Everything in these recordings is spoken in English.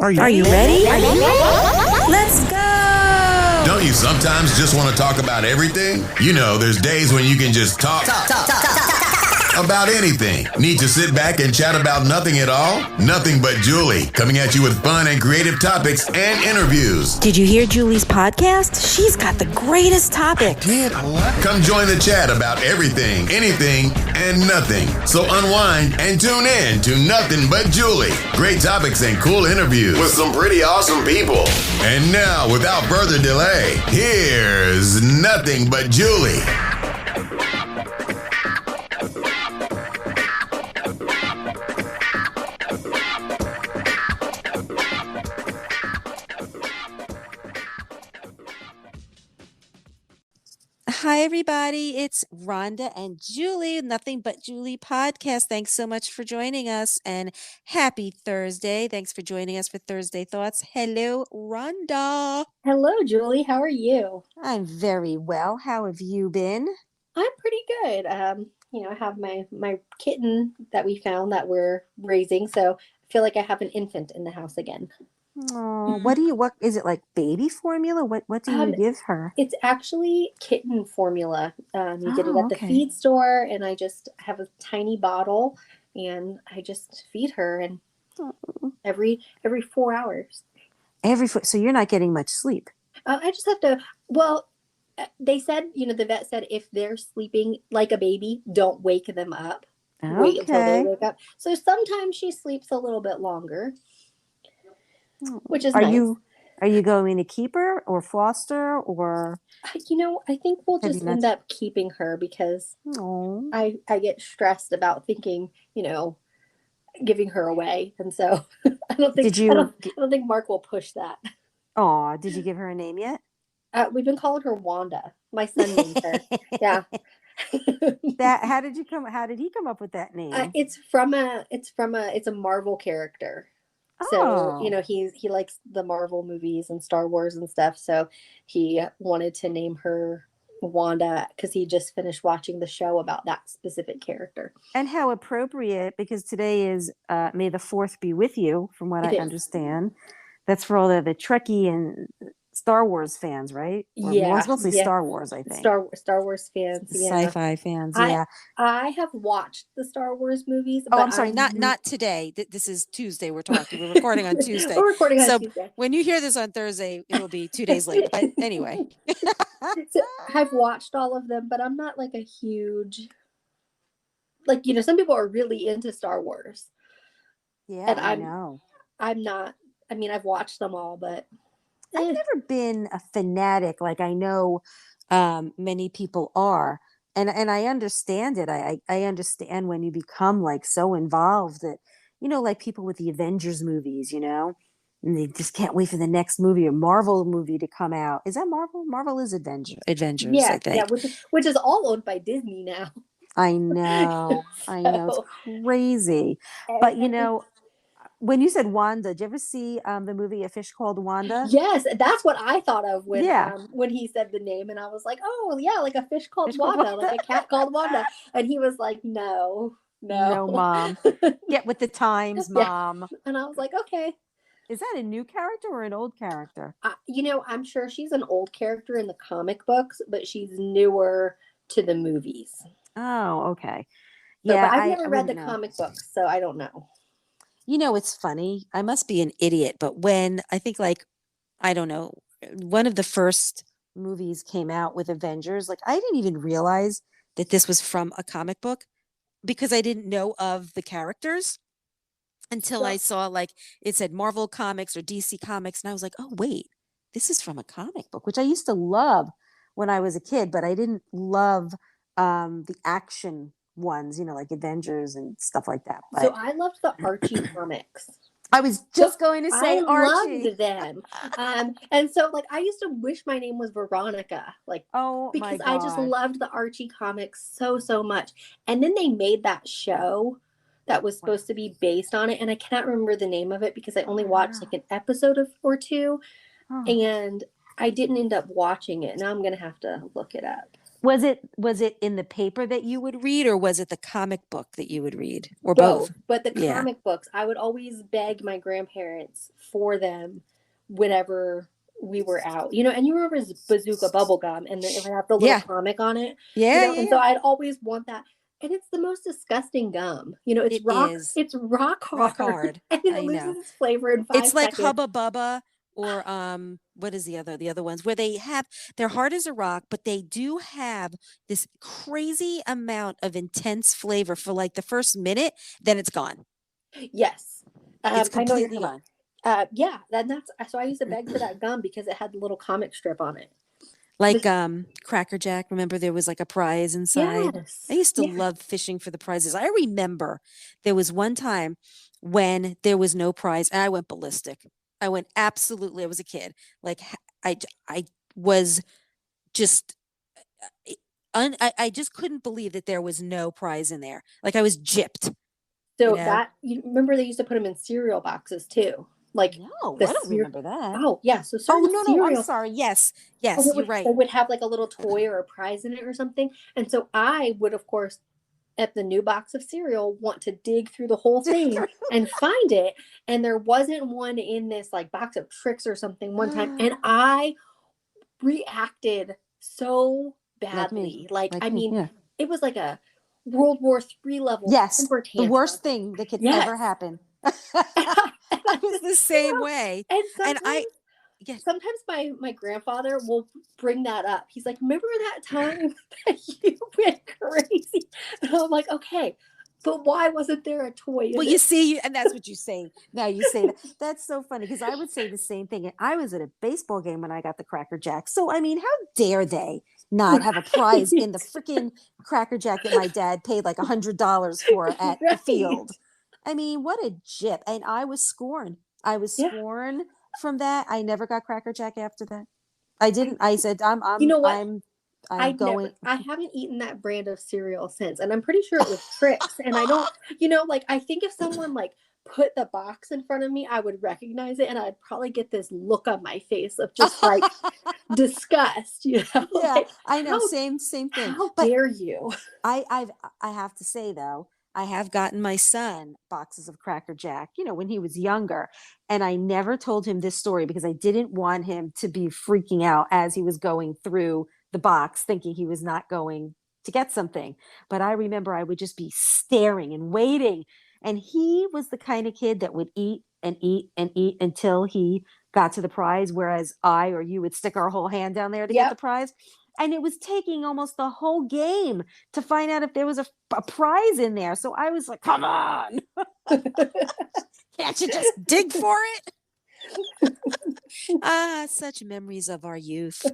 Are you ready? Let's go! Don't you sometimes just want to talk about everything? You know, there's days when you can just talk about anything. Need to sit back and chat about nothing at all? Nothing But Julie, coming at you with fun and creative topics and interviews. Did you hear Julie's podcast? She's got the greatest topics. Come join the chat about everything, anything, and nothing. So unwind and tune in to Nothing But Julie. Great topics and cool interviews with some pretty awesome people. And now, without further delay, here's Nothing But Julie. Hi, everybody. It's Rhonda and Julie, Nothing But Julie podcast. Thanks so much for joining us and happy Thursday. Thanks for joining us for Thursday Thoughts. Hello, Rhonda. Hello, Julie. How are you? I'm very well. How have you been? I'm pretty good. I have my kitten that we found that we're raising, so I feel like I have an infant in the house again. Oh, what is it, like baby formula? What do you give her? It's actually kitten formula. You get it at the okay. feed store, and I just have a tiny bottle, and I just feed her, and every 4 hours. So you're not getting much sleep. I just have to. Well, they said, the vet said if they're sleeping like a baby, don't wake them up. Wait until they wake up. So sometimes she sleeps a little bit longer, which is nice. Are you going to keep her or foster or? I think we'll just end up keeping her because I get stressed about thinking, giving her away, and so I don't think Mark will push that. Oh, did you give her a name yet? We've been calling her Wanda. My son named her. Yeah. How did he come up with that name? It's a Marvel character. Oh. So, he likes the Marvel movies and Star Wars and stuff. So he wanted to name her Wanda because he just finished watching the show about that specific character. And how appropriate, because today is May the 4th be with you, from what I understand. That's for all the Trekkie and Star Wars fans, right? Yeah. Mostly Star Wars, I think. Star Wars fans. Yeah. Sci-fi fans, yeah. I have watched the Star Wars movies. Oh, I'm sorry. Not today. This is Tuesday we're talking. We're recording on Tuesday. We're recording on Tuesday. When you hear this on Thursday, it will be 2 days later. But anyway. So I've watched all of them, but I'm not like a huge... some people are really into Star Wars. Yeah, and I know. I'm not. I mean, I've watched them all, but... I've never been a fanatic like I know many people are. And I understand it. I understand when you become like so involved that, like people with the Avengers movies, and they just can't wait for the next movie or Marvel movie to come out. Is that Marvel? Marvel is Avengers, yeah, I think. Yeah, which is all owned by Disney now. I know. It's crazy. But, when you said Wanda, did you ever see the movie A Fish Called Wanda? Yes, that's what I thought of when he said the name, and I was like, oh yeah, like a fish called Wanda, like a cat called Wanda, and he was like, no, Mom, get with the times, Mom. And I was like, okay. Is that a new character or an old character? I'm sure she's an old character in the comic books, but she's newer to the movies. Oh, okay. Yeah, but I've never read the comic books, so I don't know. It's funny. I must be an idiot, but when I think I don't know, one of the first movies came out with Avengers, I didn't even realize that this was from a comic book because I didn't know of the characters until I saw it said Marvel Comics or DC Comics. And I was like, oh, wait, this is from a comic book, which I used to love when I was a kid, but I didn't love the action ones, like Avengers and stuff like that. But so I loved the Archie comics. I was just going to say Archie. Loved them. And so I used to wish my name was Veronica, because I just loved the Archie comics so much. And then they made that show that was supposed to be based on it, and I cannot remember the name of it because I only watched an episode or two, and I didn't end up watching it. Now I'm gonna have to look it up. Was it in the paper that you would read, or was it the comic book that you would read, or Both. both? But the Yeah. comic books, I would always beg my grandparents for them whenever we were out. And you remember Bazooka Bubblegum, and it would have the little Yeah. comic on it. Yeah, yeah, And so yeah. I'd always want that. And it's the most disgusting gum. It is it's rock rock hard. hard. And it I loses know. its flavor in It's 5 like seconds. Hubba Bubba, or what is the other ones where they're hard as a rock, but they do have this crazy amount of intense flavor for like the first minute, then it's gone. Yes. It's I know what you're completely talking gone. about. Yeah, that's so I used to beg for that gum because it had the little comic strip on it. Like Cracker Jack, remember there was like a prize inside? I Yes. used to Yeah. love fishing for the prizes. I remember there was one time when there was no prize and I went ballistic. I I was a kid. Like I was just I just couldn't believe that there was no prize in there. Like I was gypped, you So know? you remember they used to put them in cereal boxes too, like No, the I don't cereal. remember that. Oh yeah, so Oh, certain no, I'm cereal, sorry. Yes. and Yes, you're right. it would have like a little toy or a prize in it or something. And so I would, of course, at the new box of cereal, want to dig through the whole thing and find it. And there wasn't one in this like box of tricks or something one time, and I reacted so Like me. badly. Like, Like I me. mean, Yeah. it was like a World War III level Yes, temper the tantrum. worst thing that could ever Yes. happen. I was the same way. And And sometimes my grandfather will bring that up. He's like, remember that time that you went crazy? And I'm like, okay, but why wasn't there a toy? well, you see, and that's what you say. Now you say that. That's so funny because I would say the same thing. And I was at a baseball game when I got the Cracker Jack. So, I mean, how dare they not have a prize in the freaking Cracker Jack that my dad paid like $100 for at the field? I mean, what a jip. And I was scorned. I was Yeah. scorned from that. I never got Cracker Jack after that. I didn't. I said, You know what? I'm going. I haven't eaten that brand of cereal since, and I'm pretty sure it was Trix. And I don't, like, I think if someone like put the box in front of me, I would recognize it, and I'd probably get this look on my face of just like disgust. Yeah, like, I know. Same thing. How But dare you? I have to say though, I have gotten my son boxes of Cracker Jack, when he was younger, and I never told him this story because I didn't want him to be freaking out as he was going through the box thinking he was not going to get something. But I remember I would just be staring and waiting, and he was the kind of kid that would eat and eat and eat until he got to the prize, whereas I or you would stick our whole hand down there to get the prize. And it was taking almost the whole game to find out if there was a prize in there. So I was like, come on. Can't you just dig for it? Such memories of our youth.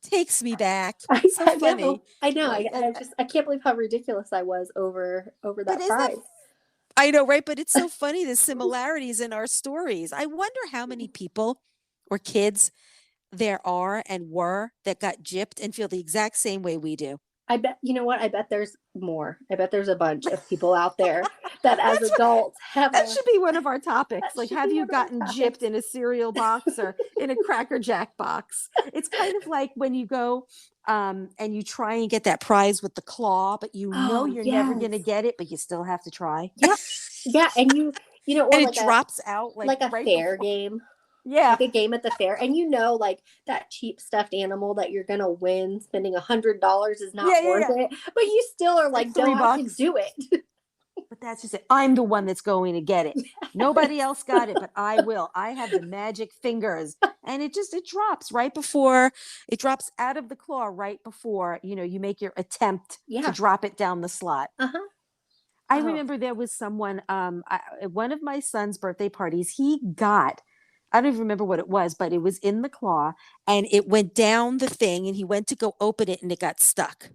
Takes me back. So funny. I know. I can't believe how ridiculous I was over that prize. I know, right? But it's so funny, the similarities in our stories. I wonder how many people or kids there are and were that got gypped and feel the exact same way we do. I bet, you know what? I bet there's more. I bet there's a bunch of people out there that as adults have. That should be one of our topics. Like, have you gotten gypped in a cereal box or in a Cracker Jack box? It's kind of like when you go and you try and get that prize with the claw, but you're never going to get it, but you still have to try. Yeah. Yeah. And or and like it drops out like a fair game. Yeah. Like a game at the fair. And like that cheap stuffed animal that you're going to win, spending $100 is not worth it. But you still are like, no, I can do it. But that's just it. I'm the one that's going to get it. Nobody else got it, but I will. I have the magic fingers. And it drops right before, it drops out of the claw right before, you make your attempt to drop it down the slot. I remember there was someone, one of my son's birthday parties, I don't even remember what it was, but it was in the claw and it went down the thing and he went to go open it and it got stuck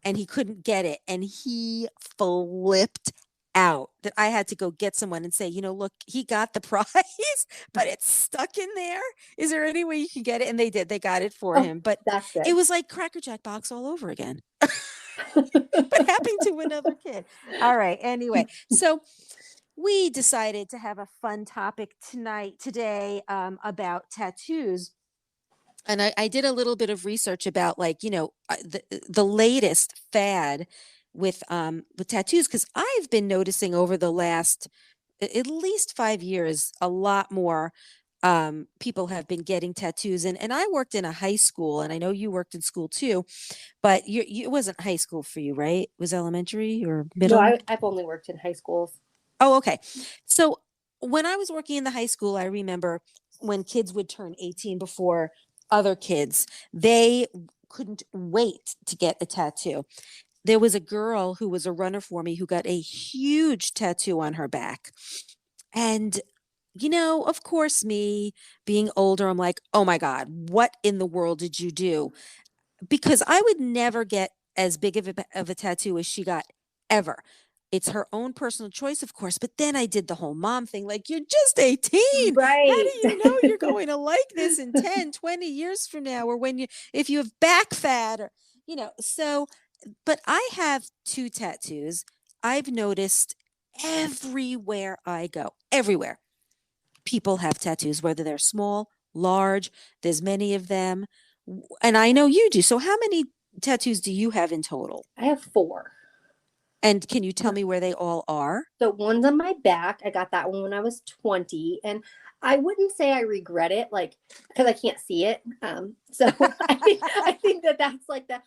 and he couldn't get it. And he flipped out that I had to go get someone and say, look, he got the prize, but it's stuck in there. Is there any way you can get it? And they did. They got it for him. But it was like Cracker Jack box all over again. But happening to another kid. All right. Anyway, so we decided to have a fun topic today about tattoos. And I did a little bit of research about like, the latest fad with tattoos, because I've been noticing over the last at least 5 years, a lot more people have been getting tattoos. And I worked in a high school, and I know you worked in school too, but it wasn't high school for you, right? It was elementary or No, middle? I've only worked in high schools. Oh, okay. So when I was working in the high school, I remember when kids would turn 18 before other kids, they couldn't wait to get a tattoo. There was a girl who was a runner for me who got a huge tattoo on her back. And, of course, me being older, I'm like, oh my God, what in the world did you do? Because I would never get as big of a tattoo as she got ever. It's her own personal choice, of course. But then I did the whole mom thing like, you're just 18. How do Right. you know you're going to like this in 10, 20 years from now? Or if you have back fat or, so, but I have two tattoos. I've noticed everywhere I go, everywhere people have tattoos, whether they're small, large, there's many of them. And I know you do. So how many tattoos do you have in total? I have four. And can you tell me where they all are? So one's on my back. I got that one when I was 20. And I wouldn't say I regret it, like, because I can't see it. So I think that that's like that,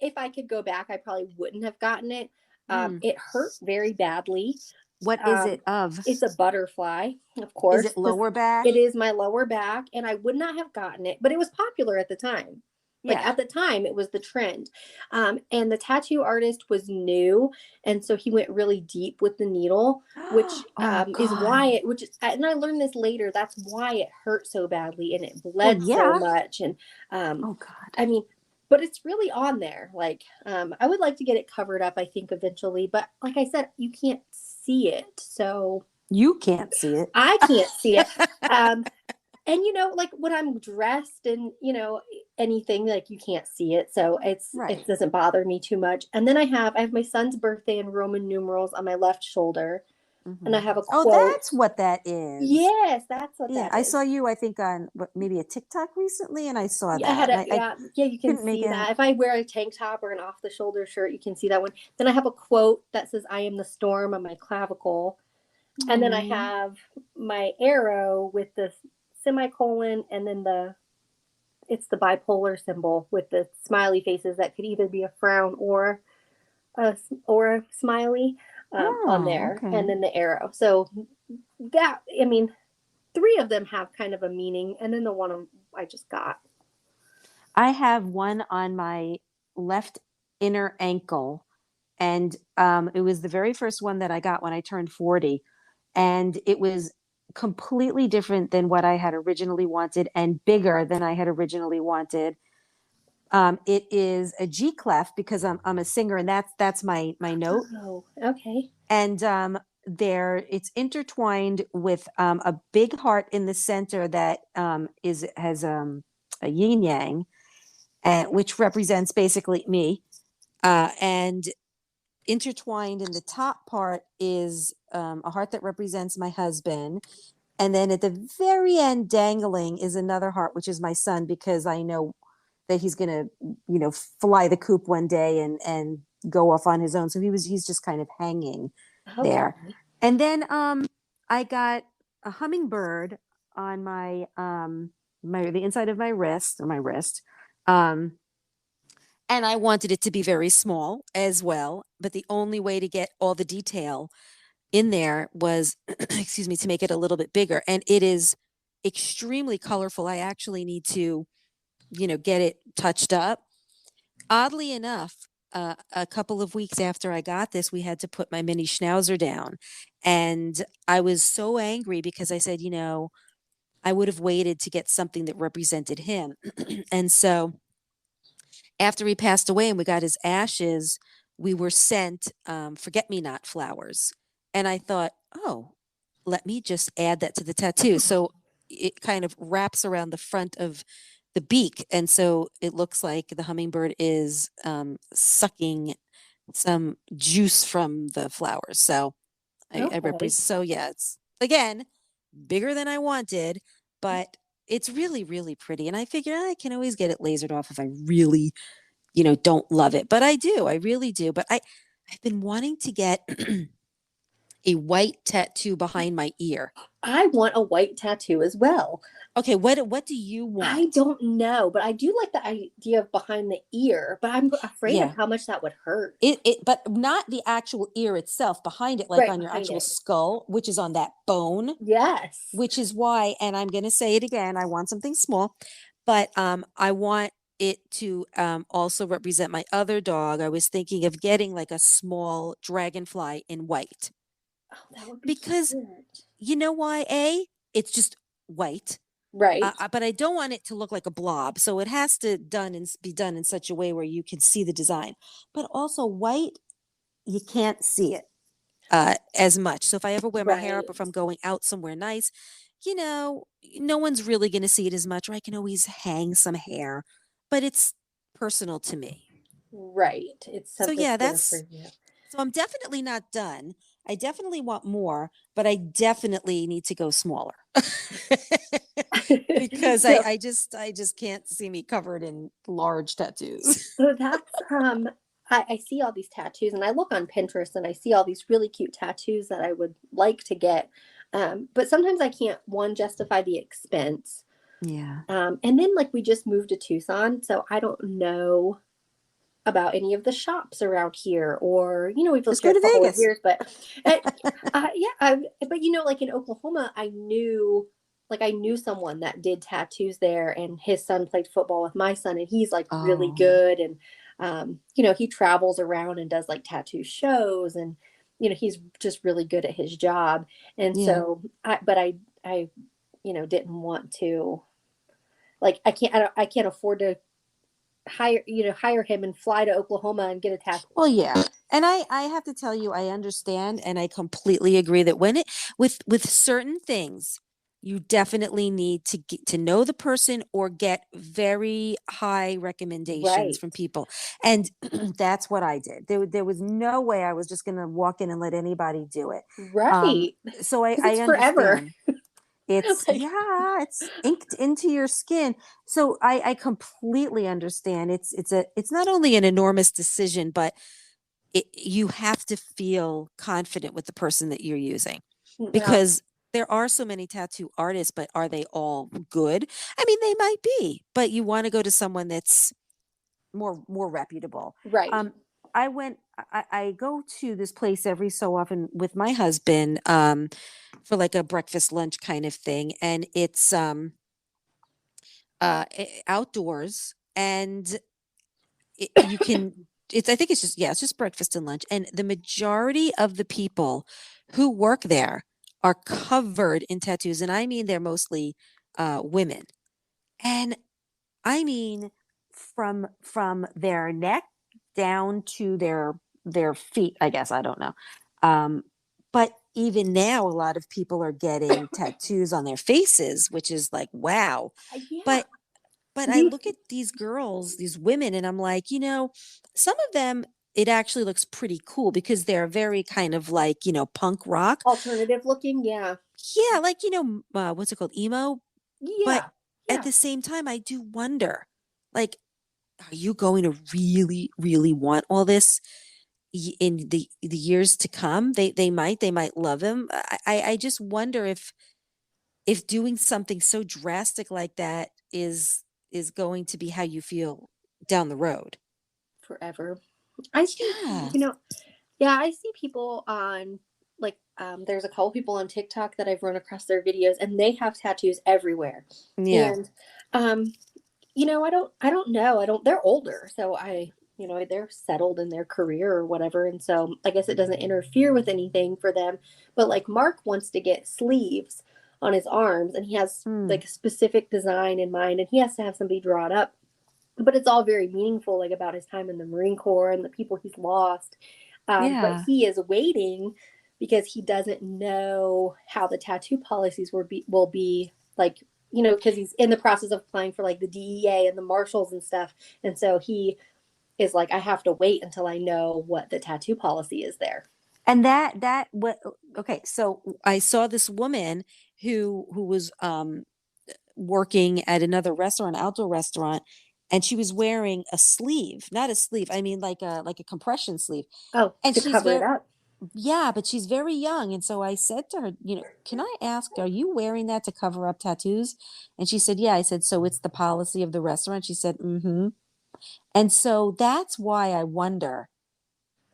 if I could go back, I probably wouldn't have gotten it. It hurt very badly. What is it of? It's a butterfly, of course. Is it lower back? It is my lower back, and I would not have gotten it, but it was popular at the time. Like Yeah. at the time, it was the trend. And the tattoo artist was new, and so he went really deep with the needle, which Oh, is why God. which is, and I learned this later. That's why it hurt so badly, and it Well, bled so yeah. much. And Oh, God. I mean, but it's really on there. Like, I would like to get it covered up, I think, eventually. But like I said, you can't see it, so You can't see it. I can't see it. And like when I'm dressed and anything, like you can't see it, so Right. it doesn't bother me too much. And then I have my son's birthday in Roman numerals on my left shoulder, and I have a Oh, quote. that's what that is. Yes, that's what Yeah, that I is. saw you, I think, on maybe a TikTok recently, and I saw Yeah, I that. had And a yeah, you can couldn't make see out. that. If I wear a tank top or an off the shoulder shirt, you can see that one. Then I have a quote that says "I am the storm" on my clavicle. And then I have my arrow with the semicolon, and then it's the bipolar symbol with the smiley faces that could either be a frown or a smiley on Oh, there, and okay. then the arrow. So that, I mean, three of them have kind of a meaning, and then the one I just got. I have one on my left inner ankle, and it was the very first one that I got when I turned 40, and it was completely different than what I had originally wanted and bigger than I had originally wanted. It is a G clef because I'm a singer, and that's my note. Oh, okay. And there it's intertwined with a big heart in the center that is has a yin yang, and which represents basically me. And intertwined in the top part is a heart that represents my husband. And then at the very end, dangling is another heart, which is my son, because I know that he's going to, fly the coop one day and go off on his own. So he's just kind of hanging there. Okay. And then I got a hummingbird on the inside of my wrist. Um, and I wanted it to be very small as well, but the only way to get all the detail in there was, excuse me, to make it a little bit bigger. And it is extremely colorful. I actually need to, get it touched up. Oddly enough, a couple of weeks after I got this, we had to put my mini schnauzer down. And I was so angry because I said, I would have waited to get something that represented him. And so after he passed away and we got his ashes, we were sent forget me not flowers. And I thought, oh, let me just add that to the tattoo. So it kind of wraps around the front of the beak. And so it looks like the hummingbird is sucking some juice from the flowers. So I Okay. represent, so yeah, it's again bigger than I wanted, but it's really, really pretty. And I figure I can always get it lasered off if I really, don't love it. But I do. I really do. But I've been wanting to get a white tattoo behind my ear. I want a white tattoo as well. Okay, what do you I want? don't know, but I do like the idea of behind the ear, but I'm afraid of Yeah. how much that would hurt. But not the actual ear itself, behind it, like Right on your behind actual it. skull, which is on that bone, Yes. which is why, and I'm gonna say it again, I want something small, but I want it to also represent my other dog. I was thinking of getting like a small dragonfly in white. Oh, that would be Because cute. you know why? It's just white. Right. But I don't want it to look like a blob, so it has to be done in such a way where you can see the design. But also white, you can't see it as much. So if I ever wear my hair up, Right. or if I'm going out somewhere nice, no one's really going to see it as much. Or I can always hang some hair, but it's personal to me. Right. It's So something yeah, here for that's you. so I'm definitely not done. I definitely want more, but I definitely need to go smaller. Because So I just can't see me covered in large tattoos. so that's I see all these tattoos and I look on Pinterest and I see all these really cute tattoos that I would like to get. But sometimes I can't one justify the expense. Yeah. And then like we just moved to Tucson, so I don't know about any of the shops around here, or we've lived Just here go a to couple of Vegas. years, but yeah, but like in Oklahoma, I knew someone that did tattoos there, and his son played football with my son, and he's like really Oh, good, and he travels around and does like tattoo shows, and he's just really good at his job, and yeah. so I didn't want to, like, I can't afford to hire him and fly to Oklahoma and get a tattoo. Well, yeah. And I have to tell you, I understand and I completely agree that when it with certain things, you definitely need to get to know the person or get very high recommendations Right. from people. And that's what I did. There was no way I was just going to walk in and let anybody do it. Um, Right. so I, Because I it's forever. understand. It's Like, yeah, it's inked into your skin. So I completely understand. It's not only an enormous decision, but you have to feel confident with the person that you're using, well, because there are so many tattoo artists, but are they all good? I mean, they might be, but you want to go to someone that's more reputable. right. Um, I go to this place every so often with my husband for like a breakfast lunch kind of thing, and it's outdoors, and you can it's I think it's just yeah, it's just breakfast and lunch, and the majority of the people who work there are covered in tattoos, and I mean they're mostly women, and I mean from their neck down to their feet, I guess, I don't know. Um, but even now a lot of people are getting tattoos on their faces, which is like wow. Yeah. But I These look at these girls, these women, and I'm like, some of them it actually looks pretty cool because they're very kind of like, punk rock. alternative looking, yeah. Yeah, like, what's it called? Emo. But Yeah. at Yeah. the same time, I do wonder, like, are you going to really, really want all this in the years to come? They might love him. I just wonder if doing something so drastic like that is going to be how you feel down the road. Forever. I see, Yeah. yeah, I see people on, like, there's a couple people on TikTok that I've run across their videos, and they have tattoos everywhere. Yeah. And um I don't know. They're older, so they're settled in their career or whatever. And so I guess it doesn't interfere with anything for them. But like Mark wants to get sleeves on his arms, and he has Hmm. like a specific design in mind, and he has to have somebody draw it up. But it's all very meaningful, like about his time in the Marine Corps and the people he's lost. But Yeah. he is waiting because he doesn't know how the tattoo policies will be like, because he's in the process of applying for like the DEA and the marshals and stuff. And so he is like, I have to wait until I know what the tattoo policy is there. And that what okay, so I saw this woman who was working at another restaurant, outdoor restaurant, and she was wearing a sleeve, not a sleeve, I mean like a compression sleeve. Oh, And to she's cover it very, up. yeah, but she's very young. And so I said to her, can I ask, are you wearing that to cover up tattoos? And she said, yeah. I said, so it's the policy of the restaurant? She said, mm-hmm. And so that's why I wonder,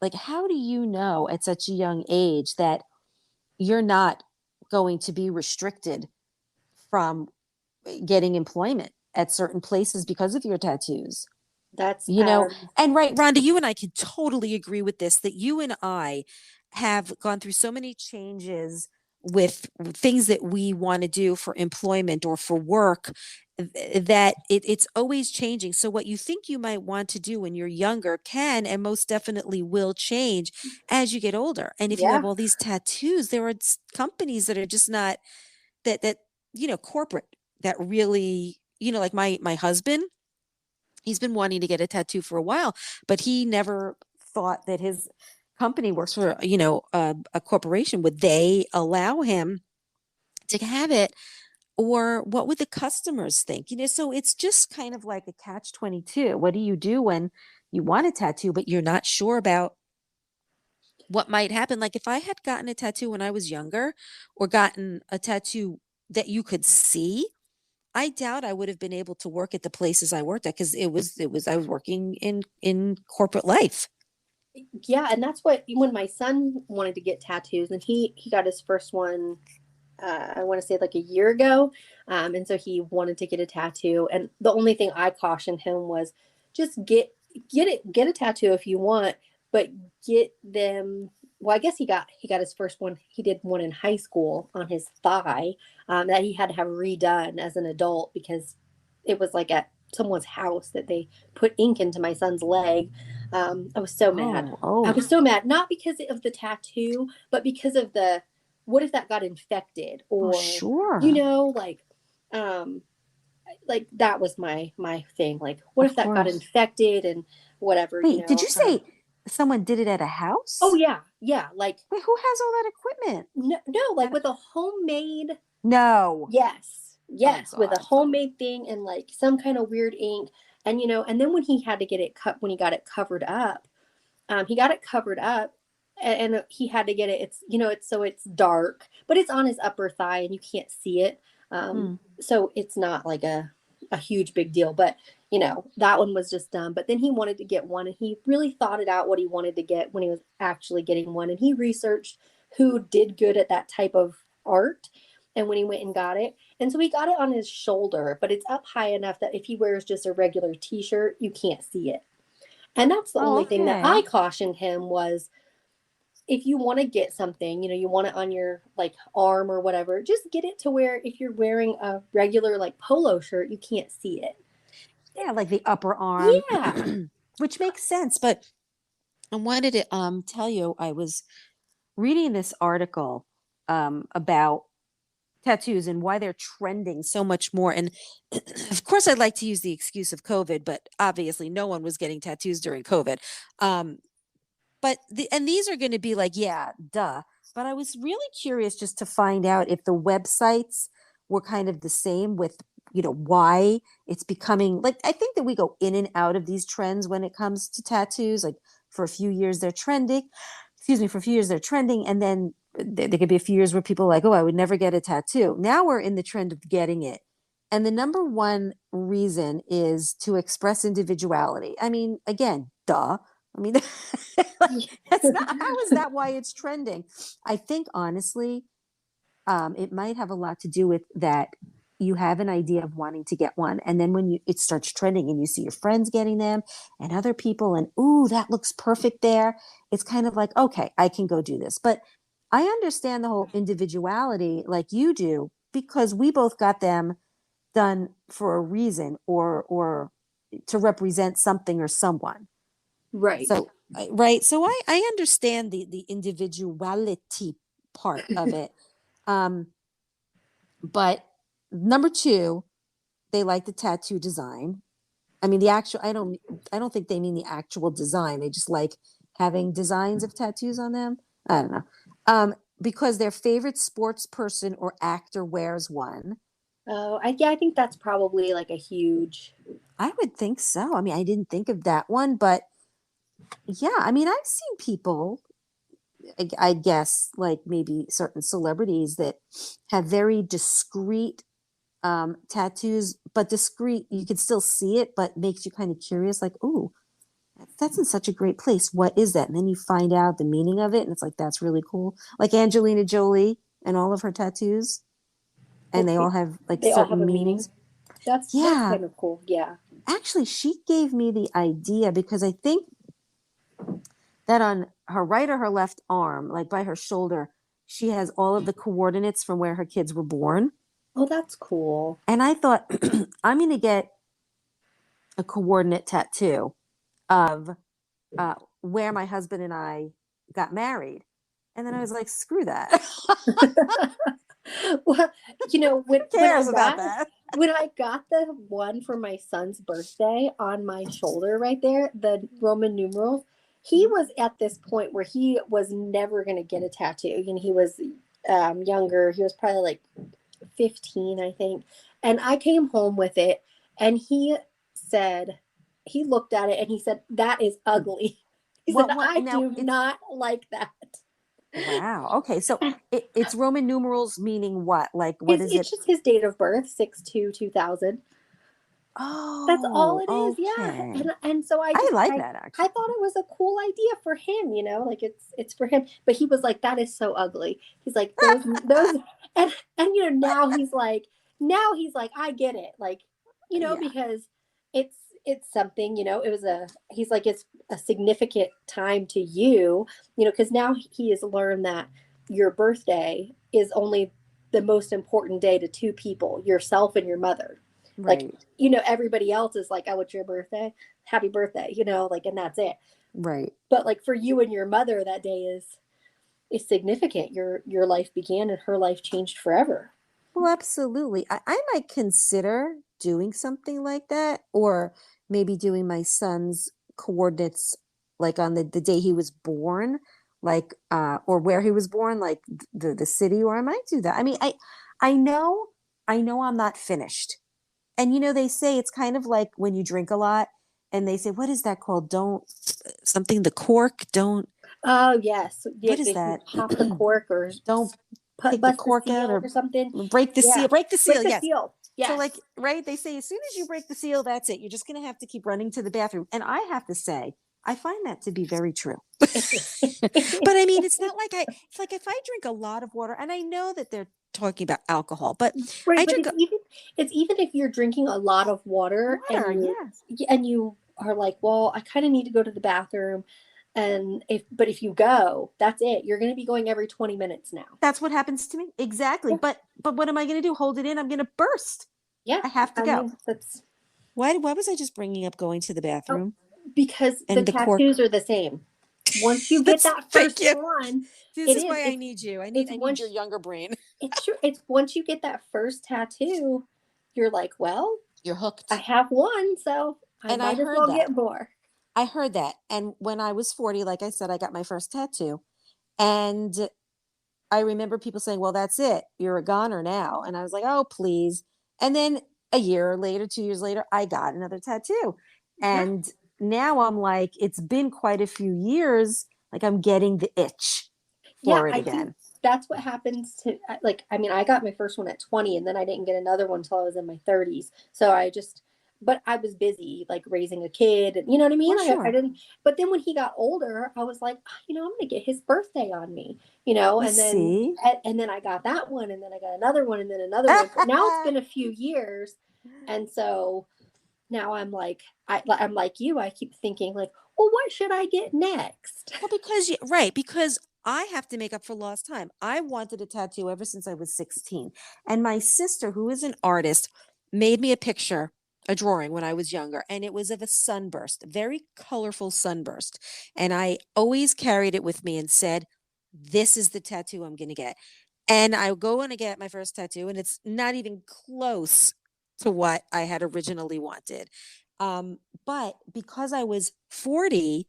like, how do you know at such a young age that you're not going to be restricted from getting employment at certain places because of your tattoos? That's You know, and right, Rhonda, you and I can totally agree with this, that you and I have gone through so many changes with things that we want to do for employment or for work, that it's always changing. So what you think you might want to do when you're younger can and most definitely will change as you get older. And if you have yeah. all these tattoos, there are companies that are just not that corporate, that really, like my husband, he's been wanting to get a tattoo for a while, but he never thought that his company works for, a corporation. Would they allow him to have it? Or what would the customers think? So it's just kind of like a catch 22. What do you do when you want a tattoo, but you're not sure about what might happen? Like if I had gotten a tattoo when I was younger, or gotten a tattoo that you could see, I doubt I would have been able to work at the places I worked at, because I was working in corporate life. Yeah, and that's what, when my son wanted to get tattoos, and he got his first one, I want to say like a year ago. And so he wanted to get a tattoo. And the only thing I cautioned him was just get a tattoo if you want, but get them. Well, I guess he got his first one. He did one in high school on his thigh, that he had to have redone as an adult because it was like at someone's house that they put ink into my son's leg. I was so mad. Oh, I oh, was so mad, not because of the tattoo, but because of the, what if that got infected, oh, or sure. um like that was my thing, like what Of if that got course. infected and whatever, Wait, did you say someone did it at a oh house? yeah, yeah, like Wait, who has all that equipment? no, no, like At with a homemade, No. yes, Oh yes, with a God. homemade thing and like some kind of weird ink. And and then when he had to get it cut, when he got it covered up, he got it covered up, and he had to get it. It's it's, so it's dark, but it's on his upper thigh and you can't see it. Hmm. So it's not like a huge big deal. But that one was just done. But then he wanted to get one, and he really thought it out what he wanted to get when he was actually getting one. And he researched who did good at that type of art. And when he went and got it, and so he got it on his shoulder, but it's up high enough that if he wears just a regular t-shirt, you can't see it. And that's the Oh, only thing that I okay. cautioned him was, if you want to get something, you want it on your like arm or whatever, just get it to where if you're wearing a regular like polo shirt, you can't see it. Yeah, like the upper arm, Yeah. which makes sense. But I wanted to tell you, I was reading this article about tattoos and why they're trending so much more. And of course, I'd like to use the excuse of COVID, but obviously, no one was getting tattoos during COVID. Um, and these are going to be like, yeah, duh. But I was really curious just to find out if the websites were kind of the same with, why it's becoming like, I think that we go in and out of these trends when it comes to tattoos. Like for a few years, they're trending. Excuse me, for a few years, they're trending. And then there could be a few years where people are like, oh, I would never get a tattoo. Now we're in the trend of getting it. And the number one reason is to express individuality. I mean, again, duh. I mean, that's not, how is that why it's trending? I think honestly, it might have a lot to do with that you have an idea of wanting to get one, and then when it starts trending and you see your friends getting them and other people, and ooh, that looks perfect there, it's kind of like, okay, I can go do this. But I understand the whole individuality like you do, because we both got them done for a reason, or to represent something or someone. Right. So, right. So I understand the individuality part of it. Um, but number two, they like the tattoo design. I mean, the actual, I don't think they mean the actual design. They just like having designs of tattoos on them. I don't know. Because their favorite sports person or actor wears one. Oh, yeah, I think that's probably like a huge. I would think so. I mean, I didn't think of that one, but yeah, I mean, I've seen people, I guess, like maybe certain celebrities that have very discreet tattoos, but discreet, you can still see it, but makes you kind of curious, like, ooh, that's in such a great place. What is that? And then you find out the meaning of it, and it's like, that's really cool. Like Angelina Jolie and all of her tattoos, and they all have like They all have certain a meaning. meanings. That's Yeah. kind of cool. Yeah. Actually, she gave me the idea because I think that on her right or her left arm, like by her shoulder, she has all of the coordinates from where her kids were born. Oh, that's cool. And I thought, I'm going to get a coordinate tattoo of where my husband and I got married. And then I was like, screw that. Well, Who cares about that? when I got the one for my son's birthday on my shoulder right there, the Roman numerals, he was at this point where he was never going to get a tattoo. He was younger. He was probably like 15, I think. And I came home with it, and he looked at it and he said, "That is ugly." He said, "I now do not like that." wow. Okay. So it's Roman numerals meaning what? Like, what is It's it? just his date of birth, 6/2/2000. That's all Oh, it is. Yeah. okay. And so I like I that I actually. thought it was a cool idea for him, like it's for him. But he was like, "That is so ugly." He's like, those and now he's like, "I get it." Like, Yeah. because it's it's something, it was he's like, it's a significant time to you, because now he has learned that your birthday is only the most important day to two people, yourself and your mother. Like, Right. everybody else is like, "Oh, it's your birthday, happy birthday," like, and that's it. Right. But like for you and your mother, that day is significant. Your life began and her life changed forever. Well, absolutely. I might consider doing something like that, or maybe doing my son's coordinates like on the day he was born, like or where he was born, like the city, or I might do that. I mean, I know I know I'm not finished. And they say it's kind of like when you drink a lot and they say, what is that called? Don't something the cork, don't Oh yes, what is if you that? pop the cork or Don't take the bust the cork out seal or or something. break the Yeah, seal. Break the seal, break the yes. seal. So Yes. like, right, they say as soon as you break the seal, that's it. You're just gonna have to keep running to the bathroom. And I have to say, I find that to be very true. But I mean, it's not like it's like if I drink a lot of water, and I know that they're talking about alcohol, but Right, I but drink it's even if you're drinking a lot of water water, yes. and you are like, "Well, I kind of need to go to the bathroom," and if you go, that's it. You're going to be going every 20 minutes now. That's what happens to me. Exactly. Yeah. But what am I gonna do? Hold it in? I'm gonna burst. Yeah. I have to I go. mean, that's Why was I just bringing up going to the oh, bathroom because the and the cork? tattoos are the same. Once you get That's that thank first you. one, This it is is. why I need you. It's I need your once younger brain. it's true. It's once you get that first tattoo, you're like, "Well, You're I hooked. have one, so I And I might as heard well that. get more." I heard that. And when I was 40, like I said, I got my first tattoo. And I remember people saying, well, that's it. You're a goner now. And I was like, oh, please. And then a year later, 2 years later, I got another tattoo. Yeah. And now I'm like, it's been quite a few years. Like I'm getting the itch Yeah, for it I think again. that's what happens to, like, I mean, I got my first one at 20 and then I didn't get another one until I was in my 30s. So but I was busy like raising a kid and you know what I mean? Well, I sure. didn't, but then when he got older, I was like, "Ah, I'm going to get his birthday on me, You see? and then I got that one and then I got another one and then another one. But now it's been a few years. And so now I'm like you, I keep thinking like, well, what should I get next? Well, because right, because I have to make up for lost time. I wanted a tattoo ever since I was 16. And my sister, who is an artist, made me a picture, a drawing when I was younger, and it was of a sunburst, a very colorful sunburst. And I always carried it with me and said, this is the tattoo I'm going to get. And I go and I get my first tattoo, and it's not even close to what I had originally wanted. But because I was 40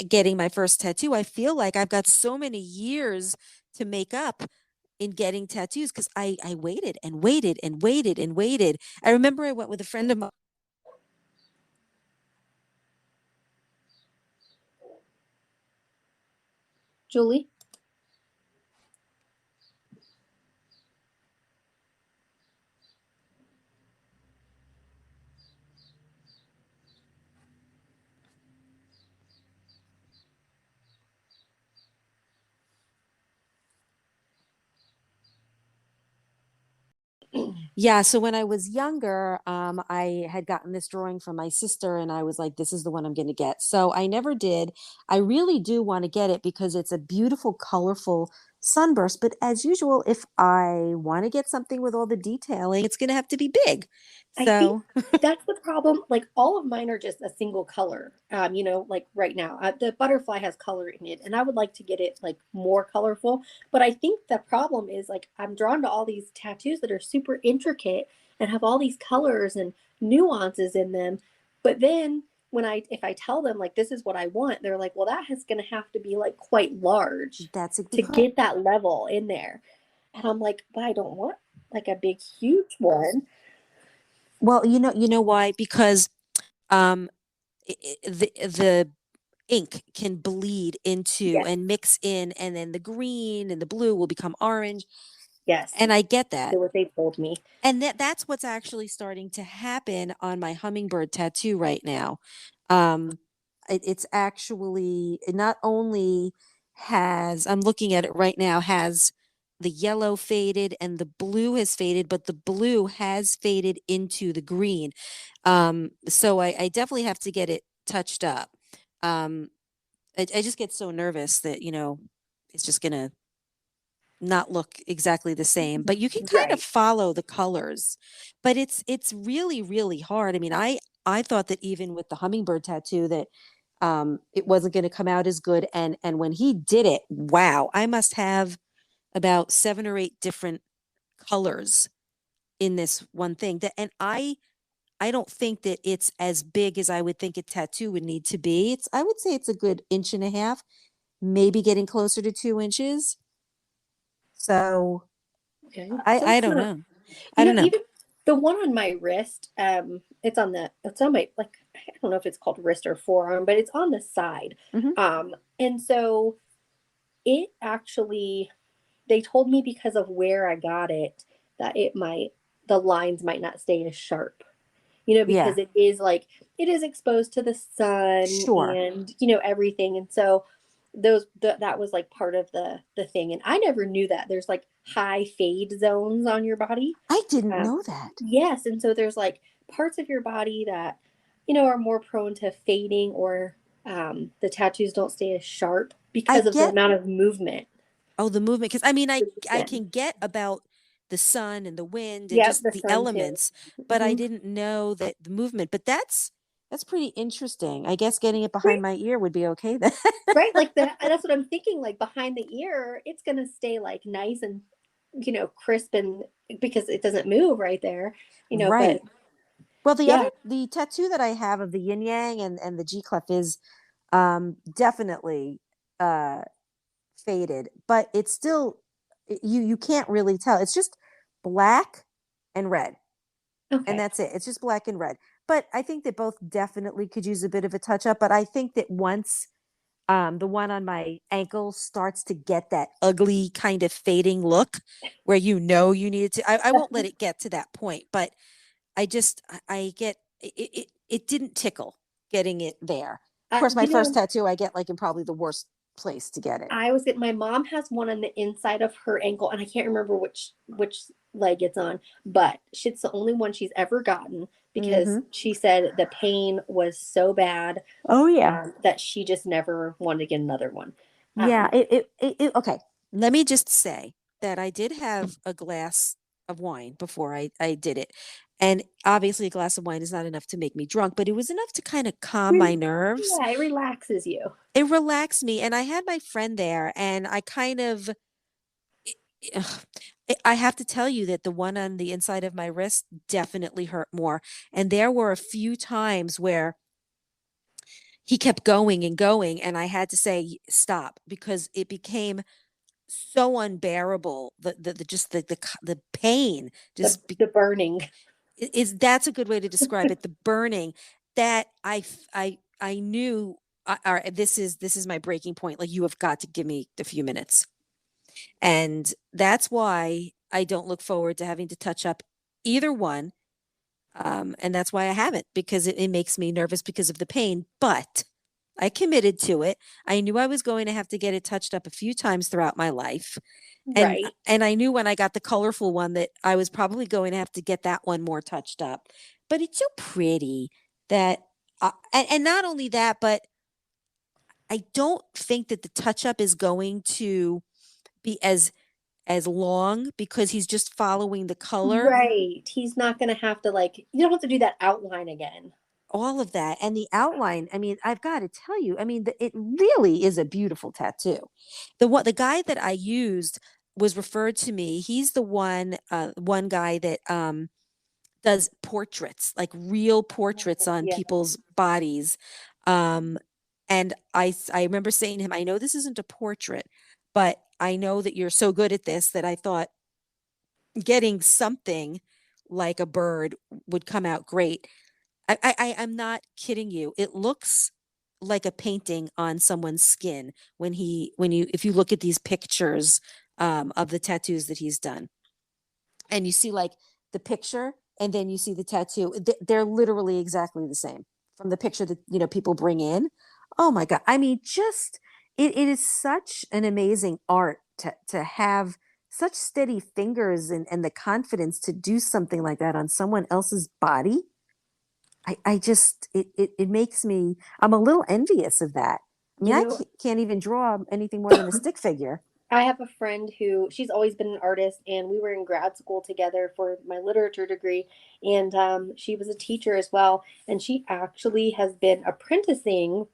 getting my first tattoo, I feel like I've got so many years to make up in getting tattoos because I waited and waited and waited and waited. I remember I went with a friend of mine. Julie? Yeah, so when I was younger, I had gotten this drawing from my sister, and I was like, "This is the one I'm going to get." So I never did. I really do want to get it because it's a beautiful, colorful sunburst. But as usual, if I want to get something with all the detailing, it's going to have to be big. I think So that's the problem. Like all of mine are just a single color. Like right now, the butterfly has color in it, and I would like to get it like more colorful. But I think the problem is like I'm drawn to all these tattoos that are super intricate and have all these colors and nuances in them. But then if I tell them like this is what I want, they're like, well, that is going to have to be like quite large that's a to good part. get that level in there. And I'm like, but I don't want like a big, huge one. Well, you know why? Because um, the ink can bleed into Yes. and mix in, and then the green and the blue will become orange. Yes, And I get that. what they told me. And that's what's actually starting to happen on my hummingbird tattoo right now. Um, it's actually it not only has I'm looking at it right now has the yellow faded and the blue has faded, but the blue has faded into the green. So I definitely have to get it touched up. Um, I just get so nervous that it's just gonna not look exactly the same, but you can kind of Right. follow the colors. But it's really, really hard. I mean, I thought that even with the hummingbird tattoo that it wasn't going to come out as good. And when he did it, wow, I must have about 7 or 8 different colors in this one thing. That and I don't think that it's as big as I would think a tattoo would need to be. I would say it's a good inch and a half, maybe getting closer to 2 inches. So Okay. I So I it's don't not, know. I don't know. even the one on my wrist, it's on my, like, I don't know if it's called wrist or forearm, but it's on the side. Mhm. And so it actually, they told me because of where I got it, that the lines might not stay as sharp, Yeah, because it is exposed to the sun sure. and, everything. And so that was like part of the thing. And I never knew that there's like high fade zones on your body. I didn't Um, know that. yes. And so there's like parts of your body that, are more prone to fading, or the tattoos don't stay as sharp I because of the get amount of movement. the movement because I mean I Skin. can get about the sun and the wind and Yeah, just the the sun too. elements, but I Hmm. didn't know that the movement. But that's pretty interesting. I guess getting it behind Right. my ear would be okay then. Right, like that's what I'm thinking, like behind the ear it's going to stay like nice and crisp, and because it doesn't move right there, but Right. Well, yeah. the tattoo that I have of the yin yang and the G clef is definitely uh faded, but it's still you can't really tell. It's just black and red. And Okay. that's it. It's just black and red. But I think that both definitely could use a bit of a touch up. But I think that once the one on my ankle starts to get that ugly kind of fading look where you need it to, I won't let it get to that point. But I get it didn't tickle getting it there. Of uh, course, my you first know tattoo I get like in probably the worst place to get it. I was getting, my mom has one on the inside of her ankle, and I can't remember which leg it's on, but it's the only one she's ever gotten because Mm-hmm. she said the pain was so bad, Oh yeah. that she just never wanted to get another one. Yeah, um okay. Let me just say that I did have a glass of wine before I did it. And obviously a glass of wine is not enough to make me drunk, but it was enough to kind of calm my nerves. yeah, it relaxes you. It relaxed me. And I had my friend there and I kind of ugh, I have to tell you that the one on the inside of my wrist definitely hurt more. And there were a few times where he kept going and going, and I had to say stop because it became so unbearable. The just the pain just The burning. is that's a good way to describe it. The burning that I knew. All right, this is my breaking point. Like, you have got to give me a few minutes, and that's why I don't look forward to having to touch up either one. And that's why I haven't, because it makes me nervous because of the pain. But I committed to it. I knew I was going to have to get it touched up a few times throughout my life. And Right. and I knew when I got the colorful one that I was probably going to have to get that one more touched up. But it's so pretty that and not only that, but I don't think that the touch up is going to be as long because he's just following the color, Right. He's not going to have to, like, you don't have to do that outline again. all of that. And the outline, I mean, I've got to tell you, I mean, it really is a beautiful tattoo. The guy that I used was referred to me. He's the one guy that does portraits, like real portraits on Yeah. people's bodies. Um, and I remember saying to him, I know this isn't a portrait, but I know that you're so good at this that I thought getting something like a bird would come out great. I'm not kidding you. It looks like a painting on someone's skin when you if you look at these pictures of the tattoos that he's done, and you see like the picture and then you see the tattoo. They're literally exactly the same from the picture that people bring in. Oh my God. I mean, just it is such an amazing art to have such steady fingers and the confidence to do something like that on someone else's body. I just it makes me, I'm a little envious of that. I mean, You I know, can't even draw anything more than a stick figure. I have a friend who, she's always been an artist, and we were in grad school together for my literature degree. And she was a teacher as well. And she actually has been apprenticing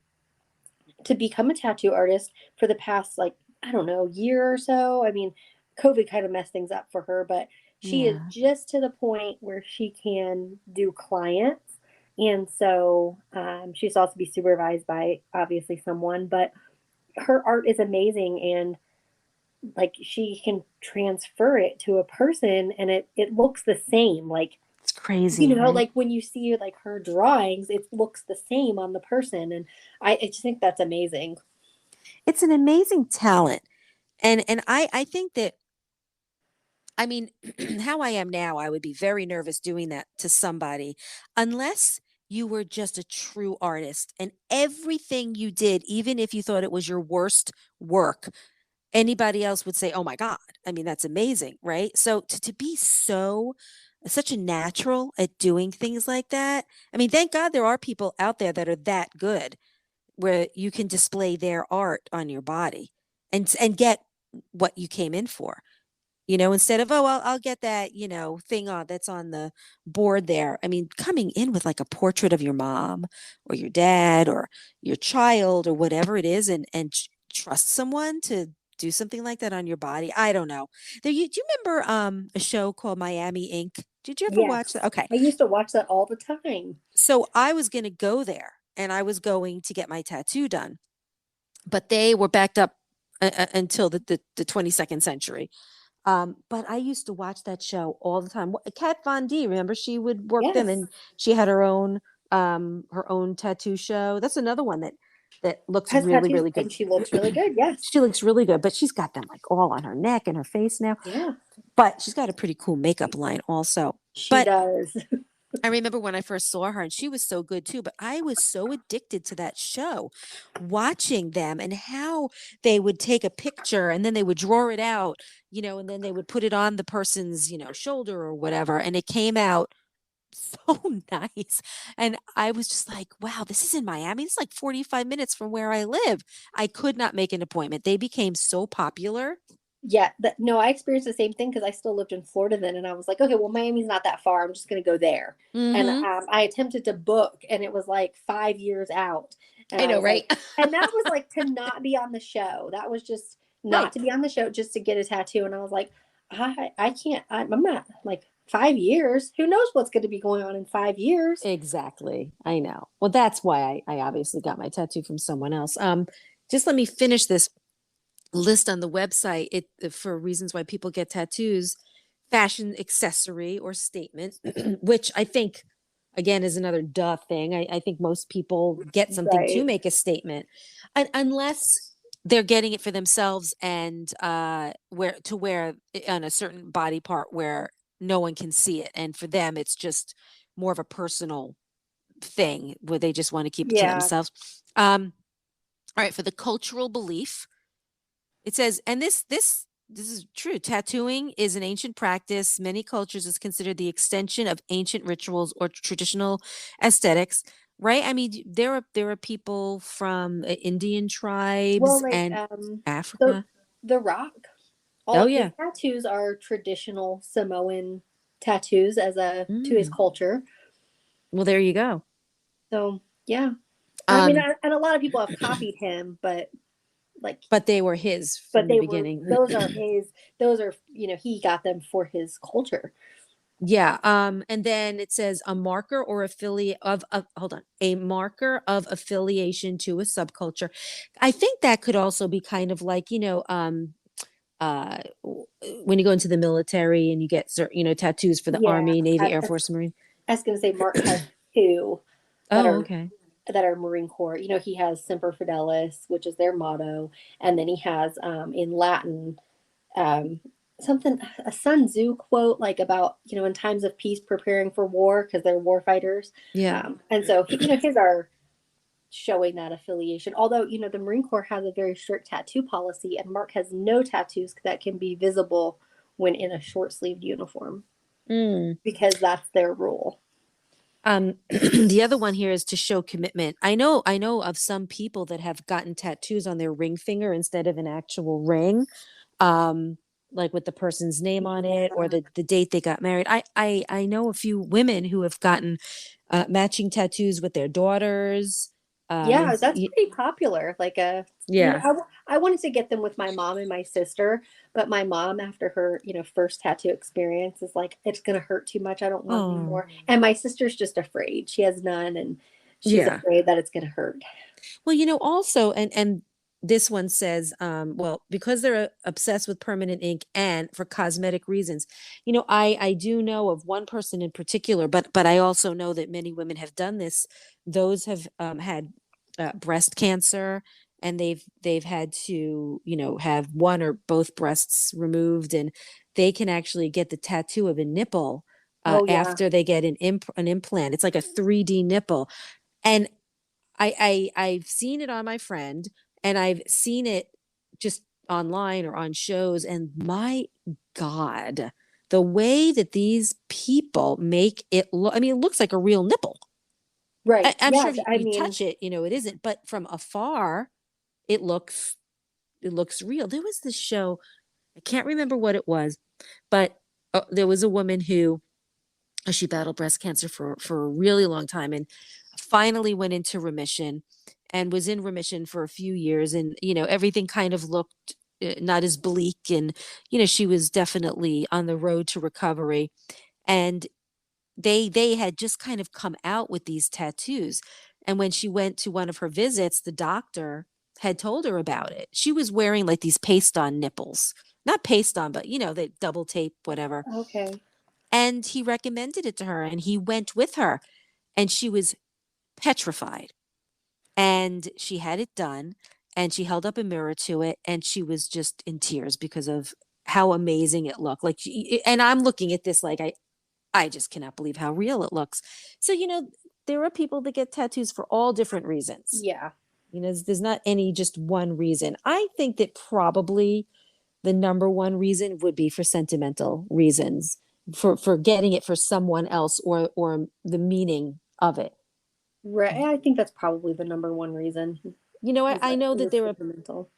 to become a tattoo artist for the past, like, I don't know, year or so. I mean, COVID kind of messed things up for her, but she is Yeah, just to the point where she can do clients. And so she's also be supervised by obviously someone, but her art is amazing. And like, she can transfer it to a person and it looks the same. Like, it's crazy, right? like when you see like her drawings, it looks the same on the person. And I just think that's amazing. It's an amazing talent. And I think that, I mean, how I am now, I would be very nervous doing that to somebody unless you were just a true artist and everything you did, even if you thought it was your worst work, anybody else would say, "Oh my God." I mean, that's amazing, right? So to be such a natural at doing things like that. I mean, thank God there are people out there that are that good where you can display their art on your body and get what you came in for. Instead of, oh, I'll get that, thing on that's on the board there. I mean, coming in with like a portrait of your mom or your dad or your child or whatever it is, and trust someone to do something like that on your body. I don't know. Do you remember a show called Miami Ink? Did you ever watch that? Yes. Okay. I used to watch that all the time. So I was going to go there and I was going to get my tattoo done, but they were backed up until the 22nd century. But I used to watch that show all the time. Kat Von D, remember, she would work them, Yes. and she had her own tattoo show. That's another one that looks Has really, tattoos really good. and she looks really good. Yes. She looks really good, but she's got them like all on her neck and her face now. Yeah. But she's got a pretty cool makeup line also. She But does. I remember when I first saw her and she was so good too, but I was so addicted to that show, watching them and how they would take a picture and then they would draw it out, and then they would put it on the person's, shoulder or whatever. And it came out so nice. And I was just like, wow, this is in Miami. It's like 45 minutes from where I live. I could not make an appointment. They became so popular. Yeah. No, I experienced the same thing because I still lived in Florida then. And I was like, okay, well, Miami's not that far. I'm just going to go there. And Mm-hmm. I attempted to book and it was like 5 years out. And I I know, was right? like, and that was like to not be on the show. That was just Right. not to be on the show, just to get a tattoo. And I was like, I can't, I'm not like 5 years. Who knows what's going to be going on in 5 years? Exactly. I know. Well, that's why I obviously got my tattoo from someone else. Just let me finish this list on the website it for reasons why people get tattoos, fashion accessory or statement, which I think again is another duh thing. I think most people get something to Right. make a statement, unless they're getting it for themselves and wear on a certain body part where no one can see it, and for them it's just more of a personal thing where they just want to keep it to Yeah. themselves. All right, for the cultural belief, it says, and this is true. Tattooing is an ancient practice. Many cultures is considered the extension of ancient rituals or traditional aesthetics. Right? I mean, there are people from Indian Well, tribes like and the Africa. the Rock, all Oh of his yeah. tattoos are traditional Samoan tattoos as a to his Mm. culture. Well, there you go. So yeah, I mean, Um, and a lot of people have copied him, but like, but they were his but from the they were beginning. those are his. Those are he got them for his culture. Yeah. And then it says a marker or affiliate of hold on, a marker of affiliation to a subculture. I think that could also be kind of like, when you go into the military and you get certain, tattoos for the Yeah, Army, Navy, Air Force, Marine. I was going to say Mark has two that Oh, are okay. Marine Corps. He has Semper Fidelis, which is their motto, and then he has in Latin um, something a Sun Tzu quote like about in times of peace preparing for war because they're war fighters, Yeah. and so his are showing that affiliation. Although the Marine Corps has a very strict tattoo policy, and Mark has no tattoos that can be visible when in a short sleeved uniform Mm. because that's their rule. The other one here is to show commitment. I know of some people that have gotten tattoos on their ring finger instead of an actual ring. Um, like with the person's name on it or Yeah. the date they got married. I know a few women who have gotten matching tattoos with their daughters. Yeah, that's pretty popular. Like Yeah. I wanted to get them with my mom and my sister, but my mom, after her, first tattoo experience, is like, it's gonna hurt too much. I don't want any Oh, more. And my sister's just afraid. She has none, and she's yeah. afraid that it's gonna hurt. Well, also, and this one says, well, because they're obsessed with permanent ink and for cosmetic reasons. I do know of one person in particular, but I also know that many women have done this. Those have had breast cancer, and they've had to have one or both breasts removed, and they can actually get the tattoo of a nipple Oh yeah. after they get an implant. It's like a 3D nipple, and I've seen it on my friend, and I've seen it just online or on shows, and my God, the way that these people make it look, I mean, it looks like a real nipple. Right. I'm sure Yeah. if you, I you mean, touch it, it isn't, but from afar, it looks it looks real. There was this show, I can't remember what it was, but there was a woman who she battled breast cancer for a really long time and finally went into remission and was in remission for a few years, and everything kind of looked not as bleak, and she was definitely on the road to recovery, and they had just kind of come out with these tattoos, and when she went to one of her visits, the doctor had told her about it. She was wearing like these paste on nipples, not paste on, but the double tape, whatever, okay. and he recommended it to her, and he went with her, and she was petrified. And she had it done, and she held up a mirror to it, and she was just in tears because of how amazing it looked. Like, and I'm looking at this like I just cannot believe how real it looks. So, there are people that get tattoos for all different reasons. Yeah. There's not any just one reason. I think that probably the number one reason would be for sentimental reasons, for getting it for someone else, or the meaning of it. Right. I think that's probably the number one reason is I that know it that was there are sentimental.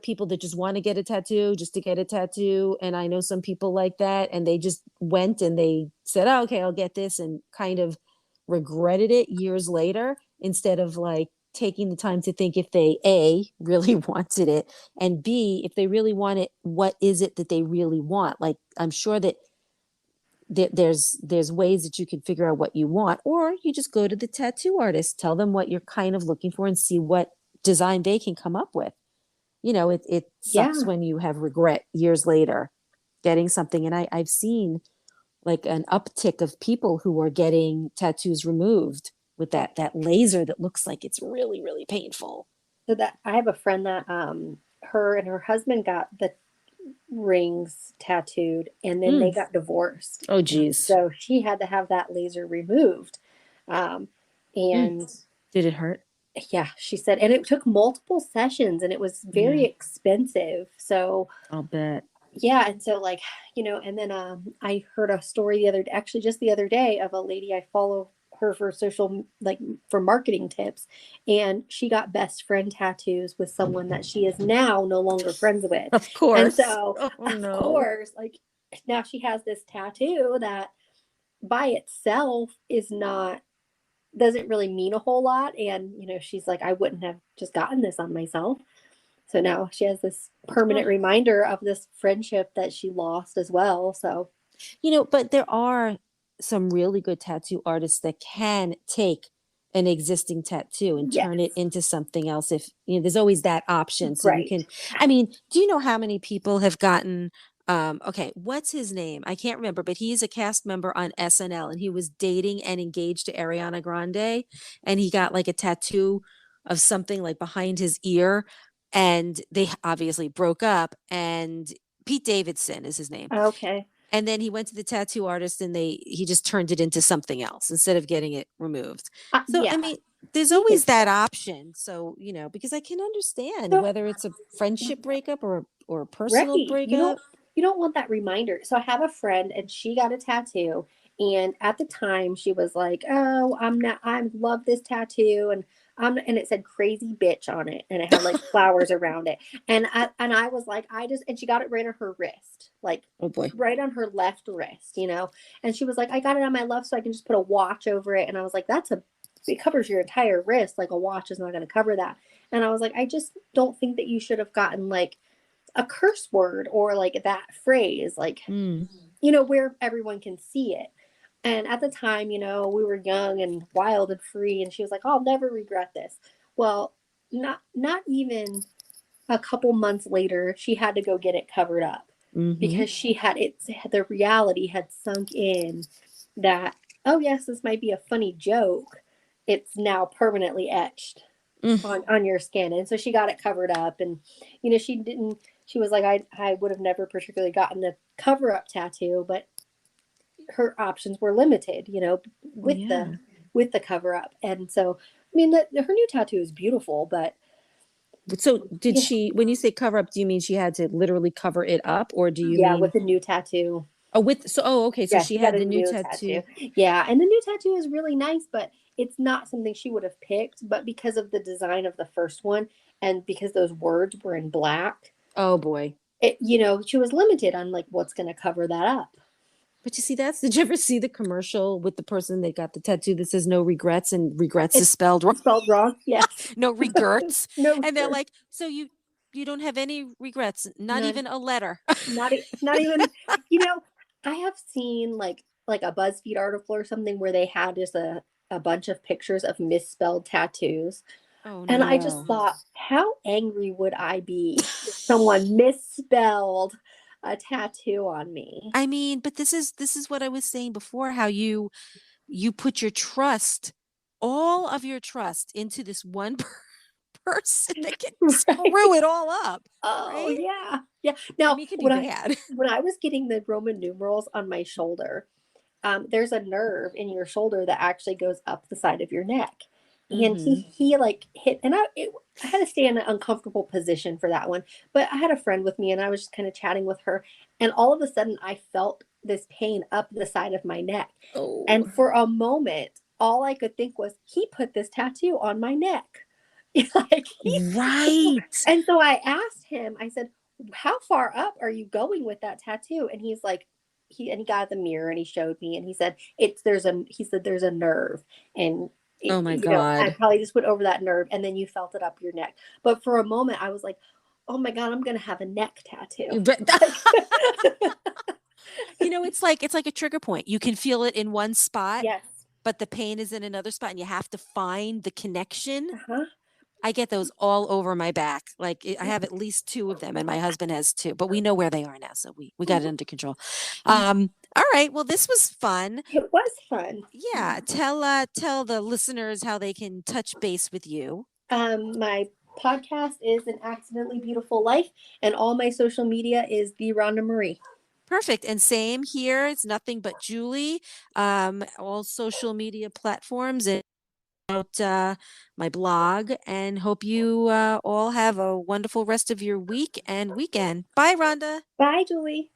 people that just want to get a tattoo just to get a tattoo. And I know some people like that, and they just went and they said, oh, okay, I'll get this, and kind of regretted it years later, instead of like taking the time to think if they A, really wanted it, and B, if they really want it, what is it that they really want? Like, I'm sure that there's ways that you can figure out what you want, or you just go to the tattoo artist, tell them what you're kind of looking for, and see what design they can come up with. it sucks when you have regret years later getting something. And I've seen like an uptick of people who are getting tattoos removed with that laser that looks like it's really, really painful. So that I have a friend that her and her husband got the rings tattooed and then they got divorced. Oh geez. So she had to have that laser removed. And did it hurt? Yeah, she said, and it took multiple sessions and it was very expensive. So I'll bet. Yeah, and so like, and then I heard a story actually just the other day of a lady I follow her for social, like for marketing tips, and she got best friend tattoos with someone that she is now no longer friends with. Of course. And so of course, like now she has this tattoo that by itself doesn't really mean a whole lot. And, she's like, I wouldn't have just gotten this on myself. So now she has this permanent reminder of this friendship that she lost as well. So, but there are some really good tattoo artists that can take an existing tattoo and turn it into something else. If there's always that option. So you can, do you know how many people have gotten, okay, what's his name? I can't remember, but he's a cast member on SNL and he was dating and engaged to Ariana Grande. And he got like a tattoo of something like behind his ear. And they obviously broke up, and Pete Davidson is his name. Okay. And then he went to the tattoo artist and he just turned it into something else instead of getting it removed. So, there's always that option. So, because I can understand whether it's a friendship breakup or a personal breakup. You don't want that reminder. So I have a friend and she got a tattoo. And at the time she was like, oh, I love this tattoo. And it said crazy bitch on it. And it had like flowers around it. And I was like, and she got it right on her wrist, like, oh boy, right on her left wrist, and she was like, I got it on my left so I can just put a watch over it. And I was like, it covers your entire wrist. Like a watch is not going to cover that. And I was like, I just don't think that you should have gotten like a curse word or like that phrase, like, where everyone can see it. And at the time, we were young and wild and free. And she was like, oh, I'll never regret this. Well, not even a couple months later, she had to go get it covered up because the reality had sunk in that, oh, yes, this might be a funny joke. It's now permanently etched on your skin. And so she got it covered up. And, she was like, I would have never particularly gotten a cover up tattoo, but her options were limited, with the cover up. And so, her new tattoo is beautiful, but. So did she, when you say cover up, do you mean she had to literally cover it up, or do you mean with a new tattoo? Okay. So she had the new tattoo. Yeah. And the new tattoo is really nice, but it's not something she would have picked, but because of the design of the first one and because those words were in black. Oh boy. She was limited on like what's going to cover that up. But you see, did you ever see the commercial with the person that got the tattoo that says no regrets, and regrets is spelled wrong? Spelled wrong, yes. No regrets. No. And they're like, so you don't have any regrets, not even a letter. Not even, I have seen like a BuzzFeed article or something where they had just a bunch of pictures of misspelled tattoos. Oh, and no. I just thought, how angry would I be if someone misspelled a tattoo on me? But this is what I was saying before, how you put your trust, all of your trust, into this one person that can screw it all up. Oh, right? Yeah. Now, it could be bad. When I was getting the Roman numerals on my shoulder, there's a nerve in your shoulder that actually goes up the side of your neck. And he like hit, and I had to stay in an uncomfortable position for that one. But I had a friend with me and I was just kind of chatting with her. And all of a sudden I felt this pain up the side of my neck. Oh. And for a moment, all I could think was, he put this tattoo on my neck. Right. And so I asked him, I said, how far up are you going with that tattoo? And he's like, he got the mirror and he showed me and he said, there's a nerve. And oh my God. I probably just went over that nerve and then you felt it up your neck. But for a moment I was like, oh my God, I'm going to have a neck tattoo. It's like a trigger point. You can feel it in one spot, yes, but the pain is in another spot and you have to find the connection. I get those all over my back. Like I have at least two of them, and my husband has two, but we know where they are now, so we got it under control. All right. Well, this was fun. It was fun. Yeah. Tell the listeners how they can touch base with you. My podcast is An Accidentally Beautiful Life, and all my social media is the Rhonda Marie. Perfect. And same here. It's nothing but Julie. All social media platforms and out my blog. And hope you all have a wonderful rest of your week and weekend. Bye, Rhonda. Bye, Julie.